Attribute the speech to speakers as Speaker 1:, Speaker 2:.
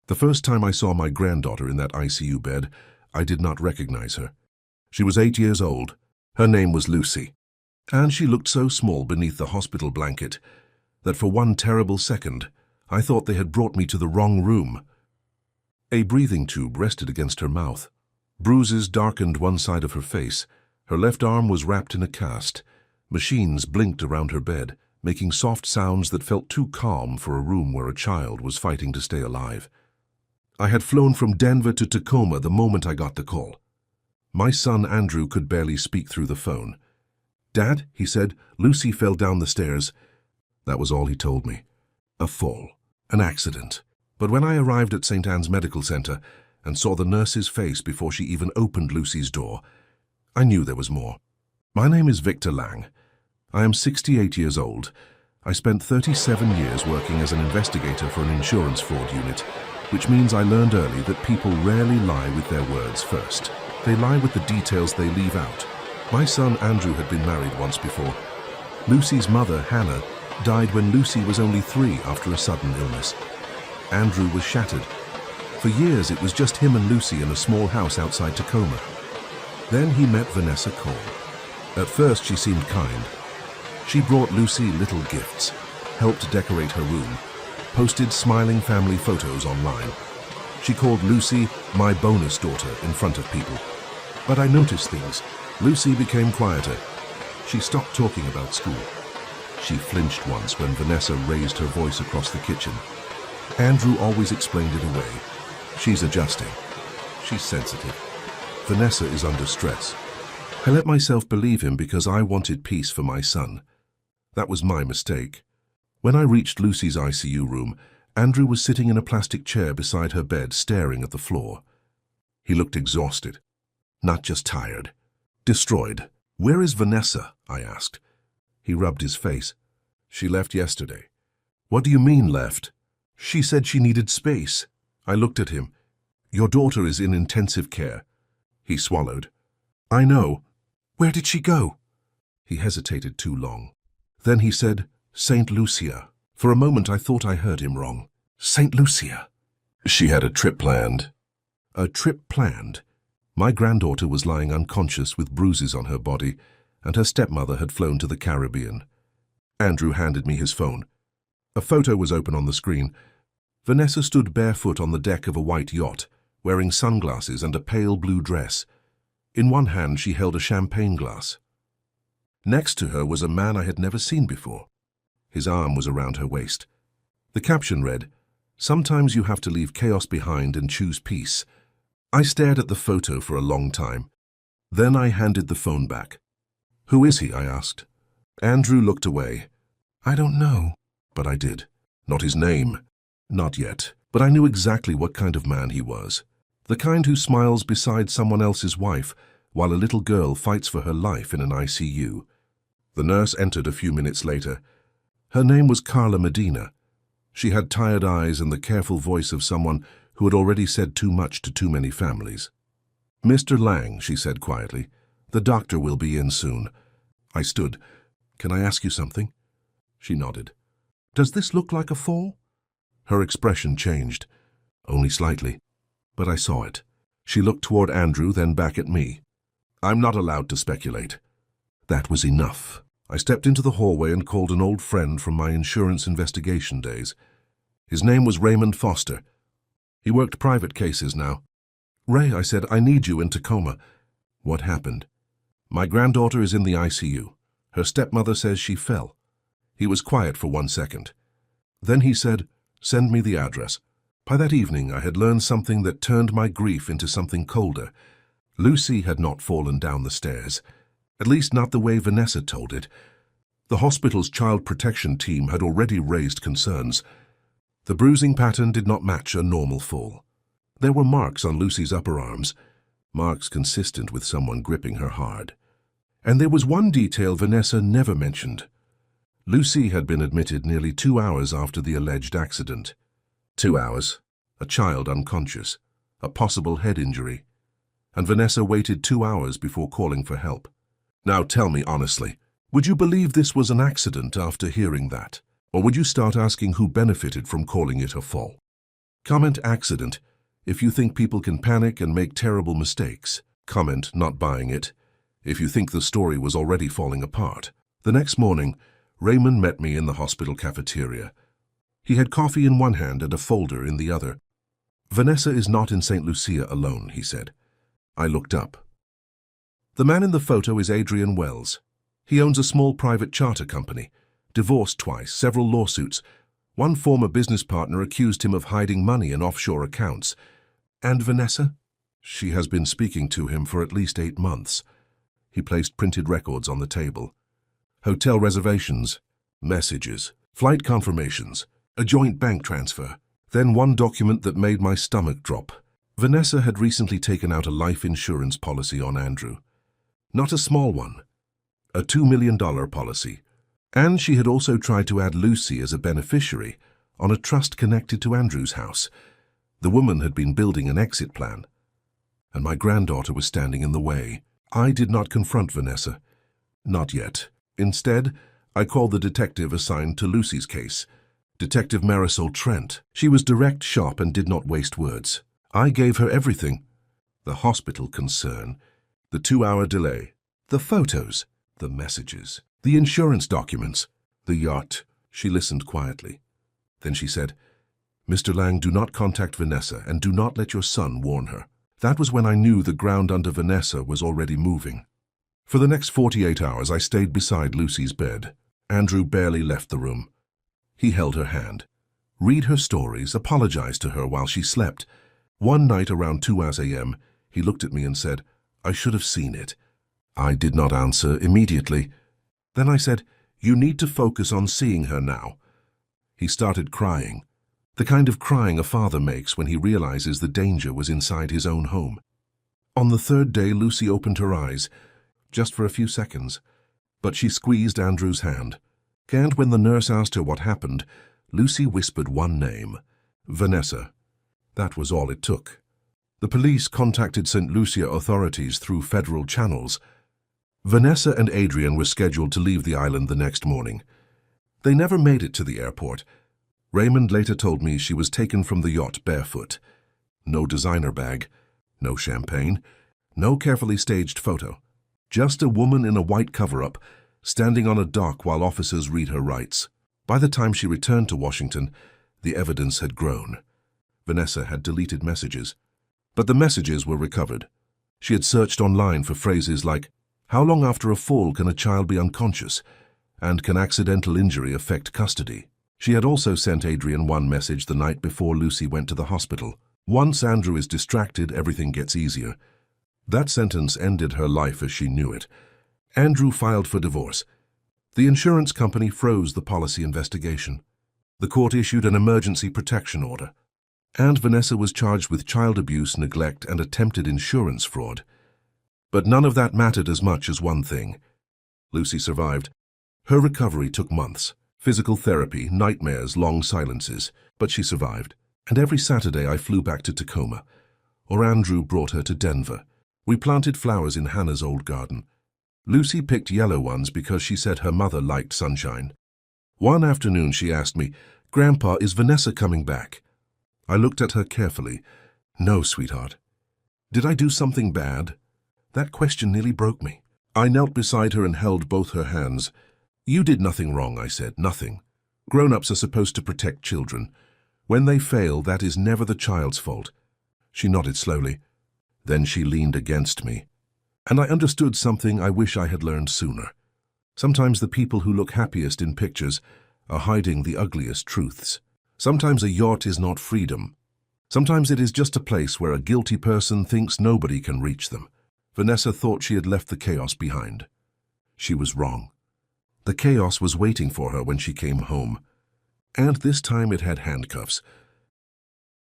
Speaker 1: The first time I saw my granddaughter in that ICU bed, I did not recognize her. She was 8 years old. Her name was Lucy. And she looked so small beneath the hospital blanket that for one terrible second, I thought they had brought me to the wrong room. A breathing tube rested against her mouth. Bruises darkened one side of her face. Her left arm was wrapped in a cast. Machines blinked around her bed, making soft sounds that felt too calm for a room where a child was fighting to stay alive. I had flown from Denver to Tacoma the moment I got the call. My son Andrew could barely speak through the phone. "Dad," he said, "Lucy fell down the stairs." That was all he told me. A fall. An accident. But when I arrived at St. Anne's Medical Center and saw the nurse's face before she even opened Lucy's door, I knew there was more. My name is Victor Lang. I am 68 years old. I spent 37 years working as an investigator for an insurance fraud unit, which means I learned early that people rarely lie with their words first. They lie with the details they leave out. My son Andrew had been married once before. Lucy's mother, Hannah, died when Lucy was only 3 after a sudden illness. Andrew was shattered. For years it was just him and Lucy in a small house outside Tacoma. Then he met Vanessa Cole. At first she seemed kind. She brought Lucy little gifts, helped decorate her room, posted smiling family photos online. She called Lucy my bonus daughter in front of people. But I noticed things. Lucy became quieter. She stopped talking about school. She flinched once when Vanessa raised her voice across the kitchen. Andrew always explained it away. She's adjusting. She's sensitive. Vanessa is under stress. I let myself believe him because I wanted peace for my son. That was my mistake. When I reached Lucy's ICU room, Andrew was sitting in a plastic chair beside her bed, staring at the floor. He looked exhausted. Not just tired. Destroyed. "Where is Vanessa?" I asked. He rubbed his face. "She left yesterday." "What do you mean, left?" "She said she needed space." I looked at him. "Your daughter is in intensive care." He swallowed. "I know. Where did she go?" He hesitated too long. Then he said, "St. Lucia." For a moment I thought I heard him wrong. St. Lucia. She had a trip planned. A trip planned? My granddaughter was lying unconscious with bruises on her body, and her stepmother had flown to the Caribbean. Andrew handed me his phone. A photo was open on the screen. Vanessa stood barefoot on the deck of a white yacht, wearing sunglasses and a pale blue dress. In one hand she held a champagne glass. Next to her was a man I had never seen before. His arm was around her waist. The caption read, "Sometimes you have to leave chaos behind and choose peace." I stared at the photo for a long time. Then I handed the phone back. "Who is he?" I asked. Andrew looked away. "I don't know." But I did. Not his name. Not yet. But I knew exactly what kind of man he was. The kind who smiles beside someone else's wife while a little girl fights for her life in an ICU. The nurse entered a few minutes later. Her name was Carla Medina. She had tired eyes and the careful voice of someone who had already said too much to too many families. "Mr. Lang," she said quietly, "the doctor will be in soon." I stood. "Can I ask you something?" She nodded. "Does this look like a fall?" Her expression changed. Only slightly. But I saw it. She looked toward Andrew, then back at me. "I'm not allowed to speculate." That was enough. I stepped into the hallway and called an old friend from my insurance investigation days. His name was Raymond Foster. He worked private cases now. "Ray," I said, "I need you in Tacoma." "What happened?" "My granddaughter is in the ICU. Her stepmother says she fell." He was quiet for 1 second. Then he said, "Send me the address." By that evening I had learned something that turned my grief into something colder. Lucy had not fallen down the stairs. At least not the way Vanessa told it. The hospital's child protection team had already raised concerns. The bruising pattern did not match a normal fall. There were marks on Lucy's upper arms, marks consistent with someone gripping her hard. And there was one detail Vanessa never mentioned. Lucy had been admitted nearly 2 hours after the alleged accident. 2 hours, a child unconscious, a possible head injury. And Vanessa waited 2 hours before calling for help. Now tell me honestly, would you believe this was an accident after hearing that? Or would you start asking who benefited from calling it a fall? Comment accident if you think people can panic and make terrible mistakes. Comment not buying it if you think the story was already falling apart. The next morning, Raymond met me in the hospital cafeteria. He had coffee in one hand and a folder in the other. "Vanessa is not in St. Lucia alone," he said. I looked up. The man in the photo is Adrian Wells. He owns a small private charter company, divorced twice, several lawsuits. One former business partner accused him of hiding money in offshore accounts. And Vanessa? She has been speaking to him for at least 8 months. He placed printed records on the table. Hotel reservations, messages, flight confirmations, a joint bank transfer. Then one document that made my stomach drop. Vanessa had recently taken out a life insurance policy on Andrew. Not a small one, a $2 million policy. And she had also tried to add Lucy as a beneficiary on a trust connected to Andrew's house. The woman had been building an exit plan, and my granddaughter was standing in the way. I did not confront Vanessa. Not yet. Instead, I called the detective assigned to Lucy's case, Detective Marisol Trent. She was direct, sharp, and did not waste words. I gave her everything. The hospital concern, the 2-hour delay, the photos, the messages, the insurance documents, the yacht. She listened quietly. Then she said, "Mr. Lang, do not contact Vanessa and do not let your son warn her." That was when I knew the ground under Vanessa was already moving. For the next 48 hours, I stayed beside Lucy's bed. Andrew barely left the room. He held her hand, read her stories, apologized to her while she slept. One night around 2 a.m., he looked at me and said, "I should have seen it." I did not answer immediately. Then I said, "You need to focus on seeing her now." He started crying, the kind of crying a father makes when he realizes the danger was inside his own home. On the 3rd day, Lucy opened her eyes, just for a few seconds, but she squeezed Andrew's hand. And when the nurse asked her what happened, Lucy whispered one name, Vanessa. That was all it took. The police contacted St. Lucia authorities through federal channels. Vanessa and Adrian were scheduled to leave the island the next morning. They never made it to the airport. Raymond later told me she was taken from the yacht barefoot. No designer bag, no champagne, no carefully staged photo. Just a woman in a white cover-up, standing on a dock while officers read her rights. By the time she returned to Washington, the evidence had grown. Vanessa had deleted messages, but the messages were recovered. She had searched online for phrases like, "How long after a fall can a child be unconscious?" and "Can accidental injury affect custody?" She had also sent Adrian one message the night before Lucy went to the hospital. "Once Andrew is distracted, everything gets easier." That sentence ended her life as she knew it. Andrew filed for divorce. The insurance company froze the policy investigation. The court issued an emergency protection order. And Vanessa was charged with child abuse, neglect, and attempted insurance fraud. But none of that mattered as much as one thing. Lucy survived. Her recovery took months. Physical therapy, nightmares, long silences. But she survived. And every Saturday I flew back to Tacoma. Or Andrew brought her to Denver. We planted flowers in Hannah's old garden. Lucy picked yellow ones because she said her mother liked sunshine. One afternoon she asked me, "Grandpa, is Vanessa coming back?" I looked at her carefully. "No, sweetheart." Did I do something bad? That question nearly broke me. I knelt beside her and held both her hands. "You did nothing wrong," I said, "nothing. Grown-ups are supposed to protect children. When they fail, that is never the child's fault." She nodded slowly. Then she leaned against me. And I understood something I wish I had learned sooner. Sometimes the people who look happiest in pictures are hiding the ugliest truths. Sometimes a yacht is not freedom. Sometimes it is just a place where a guilty person thinks nobody can reach them. Vanessa thought she had left the chaos behind. She was wrong. The chaos was waiting for her when she came home. And this time it had handcuffs.